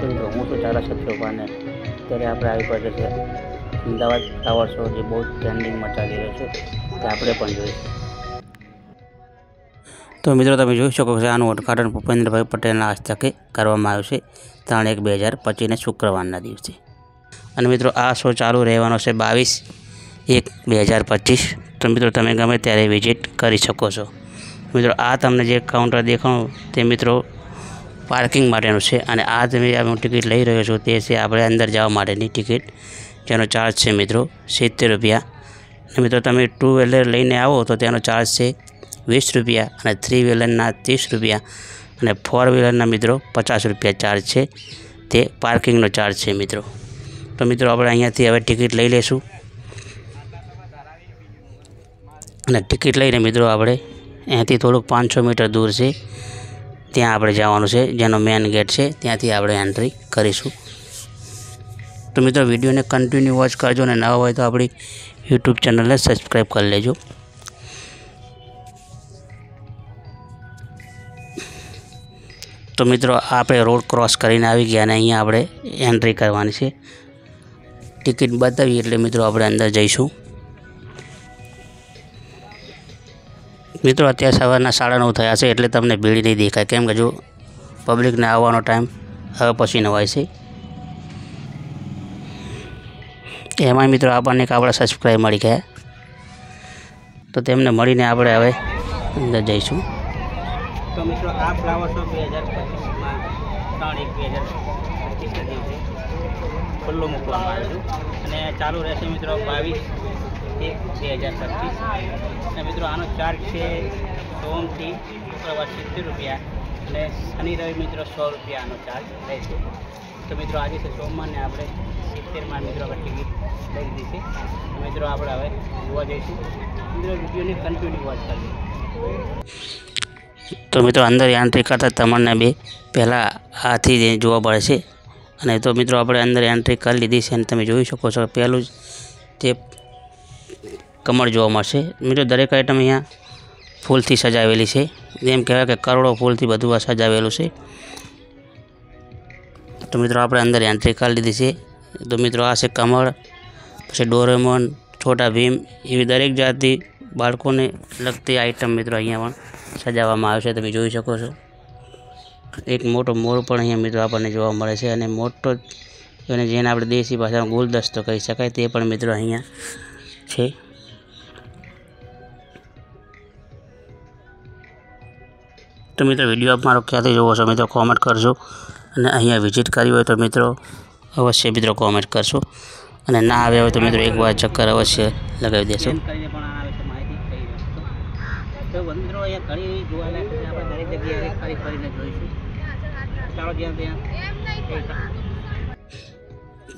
તો મિત્રો હું છું ધારાસભ્ય પાને ત્યારે આપણે આવી પડે છે અમદાવાદ ફ્લાવર શો જે બહુ ટ્રેન્ડિંગમાં ચાલી રહ્યો છે તે આપણે પણ જોઈશું। તો મિત્રો તમે જોઈ શકો છો આનું ઉદ્ઘાટન ભૂપેન્દ્રભાઈ પટેલના હસ્તકે કરવામાં આવ્યું છે 3/1/2025 શુક્રવારના દિવસે। અને મિત્રો આ શો ચાલુ રહેવાનો છે 22/1/2025। તો મિત્રો તમે ગમે ત્યારે વિઝિટ કરી શકો છો। મિત્રો આ તમને જે કાઉન્ટર દેખાણું તે મિત્રો પાર્કિંગ માટેનું છે અને આ તમે હું ટિકિટ લઈ રહ્યો છું તે છે આપણે અંદર જવા માટેની ટિકિટ, જેનો ચાર્જ છે મિત્રો 70 રૂપિયા। અને મિત્રો તમે 2 વ્હીલર લઈને આવો તો તેનો ચાર્જ છે 20 રૂપિયા અને 3 વ્હીલરના 30 રૂપિયા અને 4 વ્હીલરના મિત્રો 50 રૂપિયા ચાર્જ છે, તે પાર્કિંગનો ચાર્જ છે મિત્રો। તો મિત્રો આપણે અહીંયાથી હવે ટિકિટ લઈ લઈશું અને ટિકિટ લઈને મિત્રો આપણે અહીંયાથી થોડુંક 500 મીટર દૂર છે ત્યાં આપણે જવાનું છે, જેનો મેન ગેટ છે ત્યાંથી આપણે એન્ટ્રી કરીશું। તો મિત્રો વિડીયોને કન્ટિન્યુ વોચ કરજો અને નવા હોય તો આપણી યુટ્યુબ ચેનલને સબસ્ક્રાઈબ કરી લેજો। તો મિત્રો આપણે રોડ ક્રોસ કરીને આવી ગયા અને અહીંયા આપણે એન્ટ્રી કરવાની છે। ટિકિટ બતાવી એટલે મિત્રો આપણે અંદર જઈશું। મિત્રો અત્યારે સવારના 9:30 થયા છે એટલે તમને ભીડ નહીં દેખાય, કેમ કે જો પબ્લિકને આવવાનો ટાઈમ હવે પછીનો હોય છે। એમાં મિત્રો આપણને એક આપણા સબસ્ક્રાઈબ મળી ગયા, તો તેમને મળીને આપણે હવે અંદર જઈશું। તો મિત્રો આ ફ્લાવર શો 2025માં 3/1/2025 દિવસે ખુલ્લું મૂકવામાં આવ્યું અને ચાલુ રહેશે મિત્રો 22/1/2025। અને મિત્રો આનો ચાર્જ છે સોમથી શુક્રવાર 70 રૂપિયા અને શનિ રવિ મિત્રો 100 રૂપિયા આનો ચાર્જ રહેશે। તો મિત્રો આજે છે સોમવારને આપણે 70માં મિત્રો આપણે ટિકિટ લઈ લીધી છે। તો મિત્રો આપણે હવે જોવા જઈશું। મિત્રો વિડીયોને કન્ટિન્યુ વોચ કરજો। તો મિત્રો અંદર એન્ટ્રી કરતાં તમને બે પહેલાં આથી જોવા પડે છે અને તો મિત્રો આપણે અંદર એન્ટ્રી કરી લીધી છે અને તમે જોઈ શકો છો પહેલું જ તે કમળ જોવા મળશે। મિત્રો દરેક આઈટમ અહીંયા ફૂલથી સજાવેલી છે, જેમ કહેવાય કે કરોડો ફૂલથી બધું આ સજાવેલું છે। તો મિત્રો આપણે અંદર એન્ટ્રી કરી લીધી છે। તો મિત્રો આ છે કમળ, પછી ડોરેમોન, છોટા ભીમ, એવી દરેક જાતની બાળકોને લગતી આઈટમ મિત્રો અહીંયા પણ સજાવવામાં આવે છે, તમે જોઈ શકો છો। એક મોટો મોર પણ અહીંયા મિત્રો આપણને જોવા મળે છે અને મોટો અને જેને આપણે દેશી ભાષામાં ગુલદસ્તો કહી શકાય તે પણ મિત્રો અહીંયા છે। તો મિત્રો વિડીયો મારો ક્યાંથી જોવો છો મિત્રો કોમેન્ટ કરજો અને અહીંયા વિઝિટ કરી હોય તો મિત્રો અવશ્ય મિત્રો કોમેન્ટ કરશો અને ના આવ્યા હોય તો મિત્રો એકવાર ચક્કર અવશ્ય લગાવી દેશો।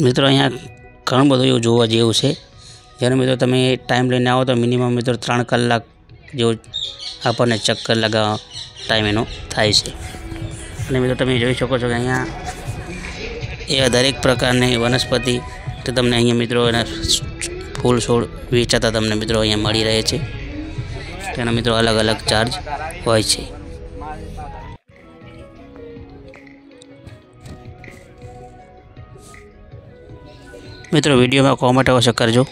મિત્રો અહીંયા ઘણું બધું એવું જોવા જેવું છે, જેને મિત્રો તમે ટાઈમ લઈને આવો તો મિનિમમ મિત્રો 3 કલાક જેવું આપણને ચક્કર લગાવવા ટાઈમ એનો થાય છે। અને મિત્રો તમે જોઈ શકો છો કે અહીંયા એવા દરેક પ્રકારની વનસ્પતિ તો તમને અહીંયા મિત્રો એના ફૂલ છોડ વેચાતા તમને મિત્રો અહીંયા મળી રહે છે, તેના મિત્રો અલગ અલગ ચાર્જ હોય છે। મિત્રો વિડીયોમાં કોમેન્ટ અવશ્ય કરજો।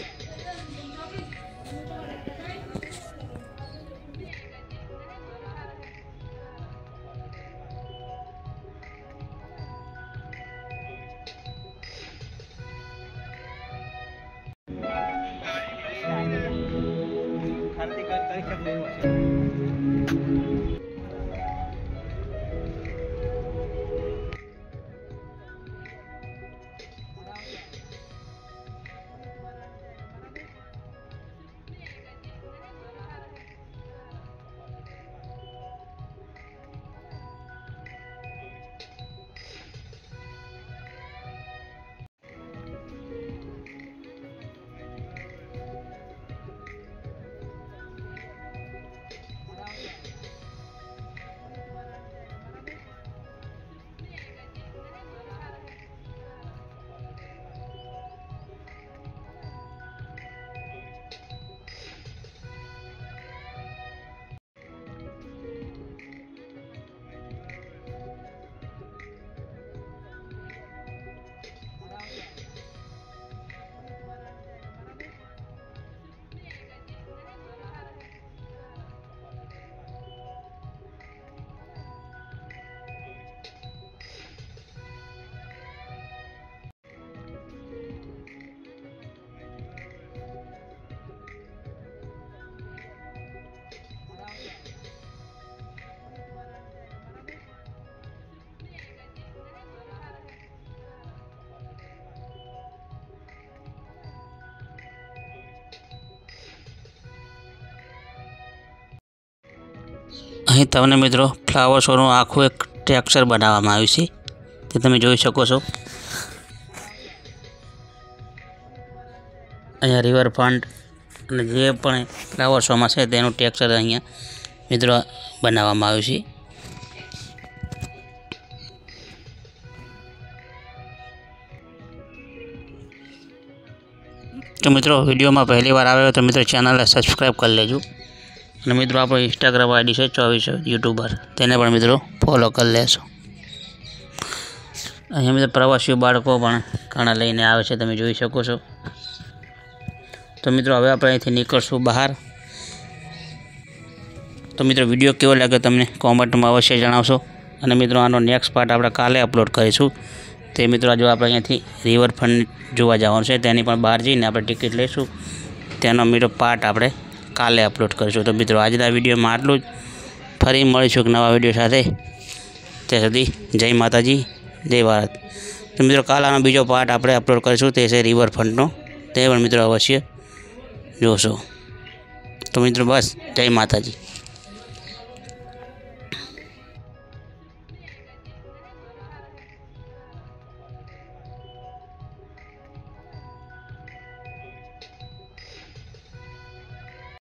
અહીં તમને મિત્રો ફ્લાવર શોનું આખું એક ટેક્સચર બનાવવામાં આવ્યું છે, તે તમે જોઈ શકો છો. અહીંયા રિવરફ્રન્ટ અને જે પણ ફ્લાવર શોમાં છે તેનું ટેક્સચર અહીંયા મિત્રો બનાવવામાં આવ્યું છે. તો મિત્રો વિડીયોમાં પહેલી વાર આવ્યો તો મિત્રો ચેનલને સબસ્ક્રાઈબ કરી લેજો. અને મિત્રો આપણો ઇન્સ્ટાગ્રામ આઈડી છે 24 યુટ્યુબર, તેને પણ મિત્રો ફોલો કરી લેશો. અહીંયા મિત્રો પ્રવાસીઓ બાળકો પણ ઘણા લઈને આવે છે, તમે જોઈ શકો છો. તો મિત્રો હવે આપણે અહીંથી નીકળશું બહાર. તો મિત્રો વિડીયો કેવો લાગ્યો તમને કોમેન્ટમાં અવશ્ય જણાવશો. અને મિત્રો આનો નેક્સ્ટ પાર્ટ આપણે કાલે અપલોડ કરીશું. તે મિત્રો જો આપણે અહીંયાથી રિવરફ્રન્ટ જોવા જવાનું છે, તેની પણ બહાર જઈને આપણે ટિકિટ લઈશું. તેનો મિત્રો પાર્ટ આપણે કાલે અપલોડ કરીશું. તો મિત્રો આજના વિડીયોમાં આટલું જ. ફરી મળીશું એક નવા વિડીયો સાથે. ત્યાં સુધી જય માતાજી, જય ભારત. તો મિત્રો કાલે આનો બીજો પાર્ટ આપણે અપલોડ કરીશું, તે છે રિવરફ્રન્ટનો. તે પણ મિત્રો અવશ્ય જોશો. તો મિત્રો બસ જય માતાજી.